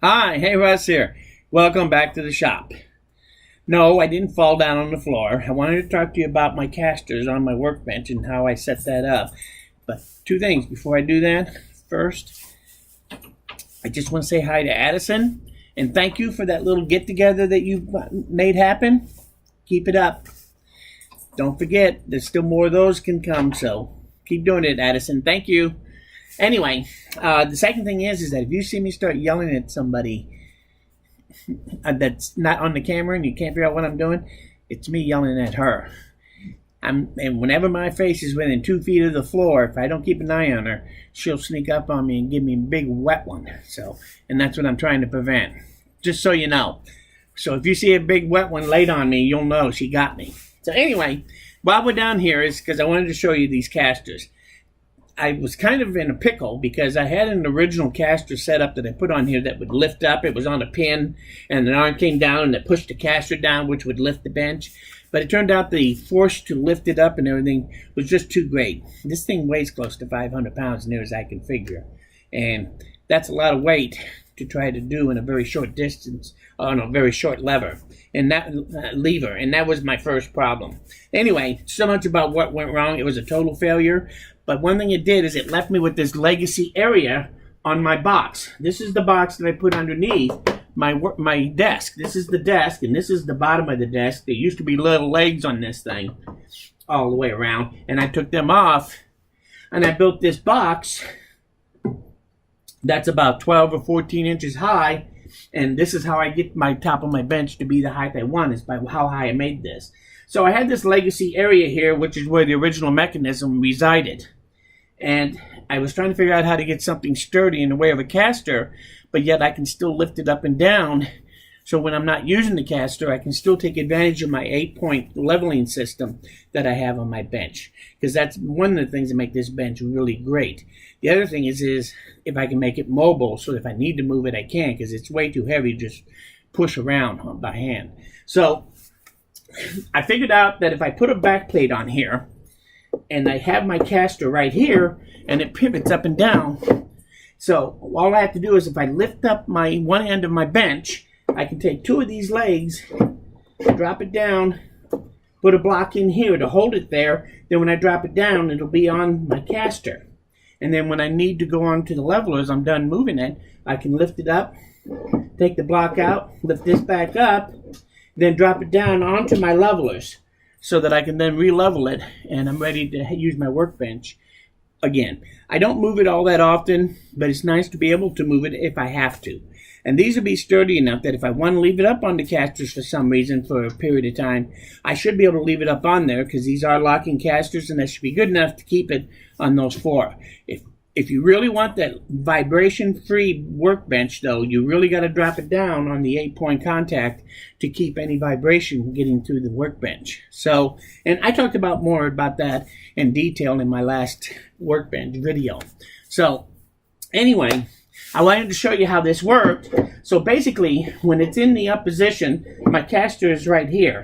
Hi, hey Russ here. Welcome back to the shop. No, I didn't fall down on the floor. I wanted to talk to you about my casters on my workbench and how I set that up. But two things before I do that. First, I just want to say hi to Addison and thank you for that little get-together that you made happen. Keep it up. Don't forget, there's still more of those can come, so keep doing it, Addison. Thank you. Anyway, the second thing is that if you see me start yelling at somebody that's not on the camera and you can't figure out what I'm doing, it's me yelling at her. And whenever my face is within 2 feet of the floor, if I don't keep an eye on her, she'll sneak up on me and give me a big wet one. And that's what I'm trying to prevent, just so you know. So if you see a big wet one laid on me, you'll know she got me. So anyway, while we're down here is because I wanted to show you these casters. I was kind of in a pickle because I had an original caster set up that I put on here that would lift up. It was on a pin, and an arm came down and it pushed the caster down, which would lift the bench. But it turned out the force to lift it up and everything was just too great. This thing weighs close to 500 pounds, near as I can figure. And that's a lot of weight to try to do in a very short distance, on a very short lever. And that lever, and that was my first problem. Anyway, so much about what went wrong. It was a total failure. But one thing it did is it left me with this legacy area on my box. This is the box that I put underneath my desk. This is the desk, and this is the bottom of the desk. There used to be little legs on this thing all the way around, and I took them off, and I built this box that's about 12 or 14 inches high, and this is how I get my top of my bench to be the height I want, is by how high I made this. So I had this legacy area here, which is where the original mechanism resided. And I was trying to figure out how to get something sturdy in the way of a caster, but yet I can still lift it up and down. So when I'm not using the caster, I can still take advantage of my 8-point leveling system that I have on my bench. Because that's one of the things that make this bench really great. The other thing is if I can make it mobile, so if I need to move it, I can, because it's way too heavy to just push around by hand. So I figured out that if I put a back plate on here, and I have my caster right here, and it pivots up and down. So all I have to do is if I lift up my one end of my bench, I can take two of these legs, drop it down, put a block in here to hold it there. Then when I drop it down, it'll be on my caster. And then when I need to go on to the levelers, I'm done moving it, I can lift it up, take the block out, lift this back up, then drop it down onto my levelers, so that I can then re-level it, and I'm ready to use my workbench again. I don't move it all that often, but it's nice to be able to move it if I have to. And these will be sturdy enough that if I want to leave it up on the casters for some reason for a period of time, I should be able to leave it up on there, because these are locking casters, and that should be good enough to keep it on those four. If you really want that vibration-free workbench, though, you really got to drop it down on the 8-point contact to keep any vibration getting through the workbench. So, and I talked about more about that in detail in my last workbench video. So, anyway, I wanted to show you how this worked. So basically, when it's in the up position, my caster is right here.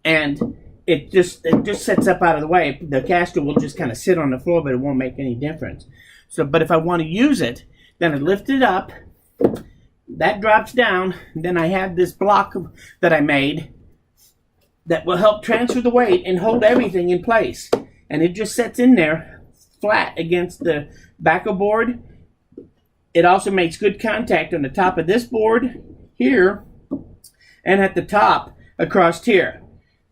And it just sets up out of the way. The caster will just kind of sit on the floor, but it won't make any difference. So, but if I want to use it, then I lift it up, that drops down, then I have this block that I made that will help transfer the weight and hold everything in place. And it just sits in there flat against the back of board. It also makes good contact on the top of this board here and at the top across here.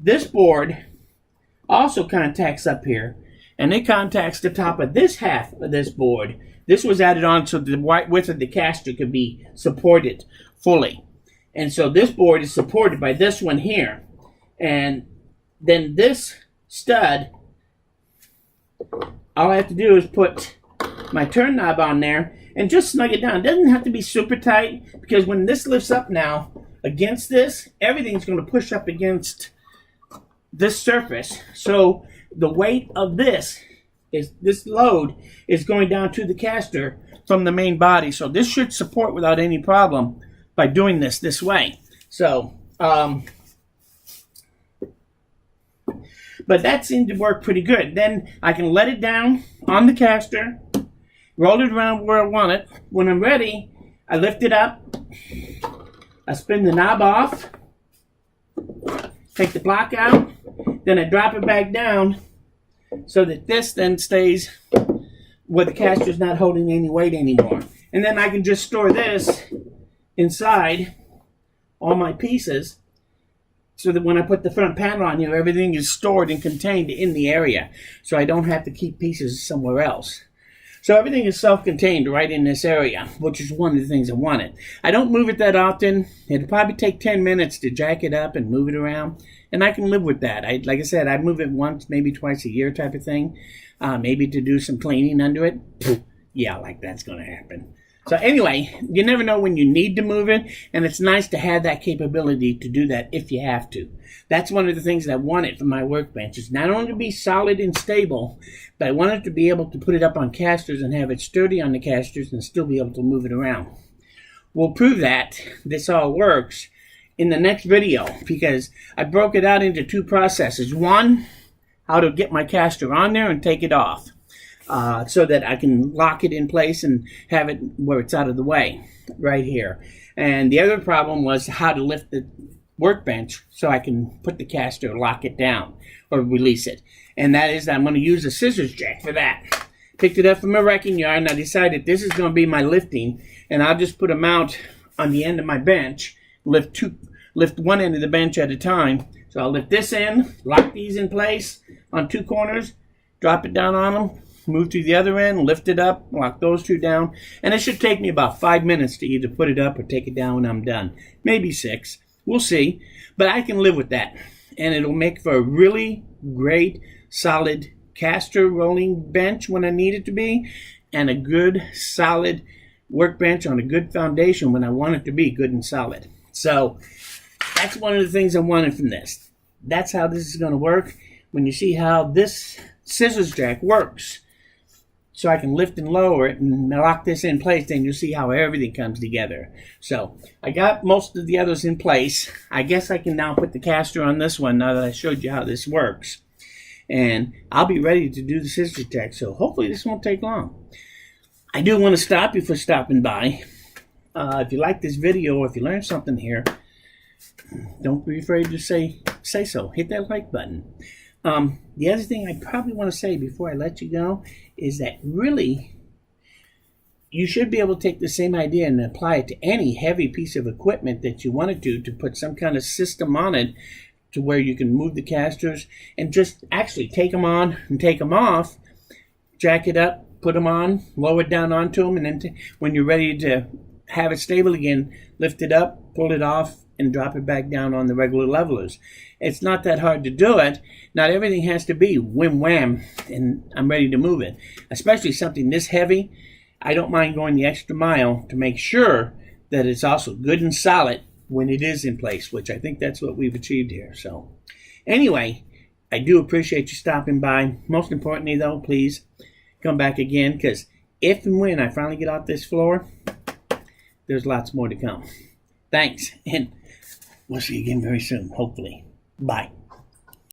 This board also contacts up here, and it contacts the top of this half of this board. This was added on so the width of the caster could be supported fully. And so this board is supported by this one here. And then this stud, all I have to do is put my turn knob on there and just snug it down. It doesn't have to be super tight, because when this lifts up now against this, everything's going to push up against this surface. So the weight of this load is going down to the caster from the main body. So this should support without any problem by doing this way. So, but that seemed to work pretty good. Then I can let it down on the caster, roll it around where I want it. When I'm ready, I lift it up. I spin the knob off. Take the block out. Then I drop it back down so that this then stays where the caster's not holding any weight anymore. And then I can just store this inside all my pieces so that when I put the front panel on here, everything is stored and contained in the area. So I don't have to keep pieces somewhere else. So everything is self-contained right in this area, which is one of the things I wanted. I don't move it that often. It'll probably take 10 minutes to jack it up and move it around. And I can live with that. Like I said, I move it once, maybe twice a year type of thing. Maybe to do some cleaning under it. Yeah, like that's going to happen. So anyway, you never know when you need to move it, and it's nice to have that capability to do that if you have to. That's one of the things that I wanted for my workbench, is not only to be solid and stable, but I wanted to be able to put it up on casters and have it sturdy on the casters and still be able to move it around. We'll prove that this all works in the next video, because I broke it out into two processes. One, how to get my caster on there and take it off. So that I can lock it in place and have it where it's out of the way, right here. And the other problem was how to lift the workbench so I can put the caster, lock it down, or release it. And that is, I'm going to use a scissors jack for that. Picked it up from a wrecking yard, and I decided this is going to be my lifting, and I'll just put a mount on the end of my bench, lift one end of the bench at a time. So I'll lift this end, lock these in place on two corners, drop it down on them, move to the other end, lift it up, lock those two down, and it should take me about 5 minutes to either put it up or take it down when I'm done. Maybe 6. We'll see. But I can live with that. And it'll make for a really great, solid caster rolling bench when I need it to be, and a good, solid workbench on a good foundation when I want it to be good and solid. So that's one of the things I wanted from this. That's how this is going to work. When you see how this scissors jack works, so I can lift and lower it and lock this in place, then you'll see how everything comes together. So I got most of the others in place. I guess I can now put the caster on this one now that I showed you how this works. And I'll be ready to do the scissors jack, so hopefully this won't take long. I do want to stop you for stopping by. If you like this video or if you learned something here, don't be afraid to say so. Hit that like button. The other thing I probably want to say before I let you go is that really you should be able to take the same idea and apply it to any heavy piece of equipment that you wanted to put some kind of system on it to where you can move the casters and just actually take them on and take them off, jack it up, put them on, lower it down onto them, and then when you're ready to have it stable again, lift it up, pull it off, and drop it back down on the regular levelers. It's not that hard to do it. Not everything has to be whim wham and I'm ready to move it. Especially something this heavy, I don't mind going the extra mile to make sure that it's also good and solid when it is in place, which I think that's what we've achieved here. So anyway, I do appreciate you stopping by. Most importantly though, please come back again, because if and when I finally get off this floor, there's lots more to come. Thanks, and we'll see you again very soon, hopefully. Bye.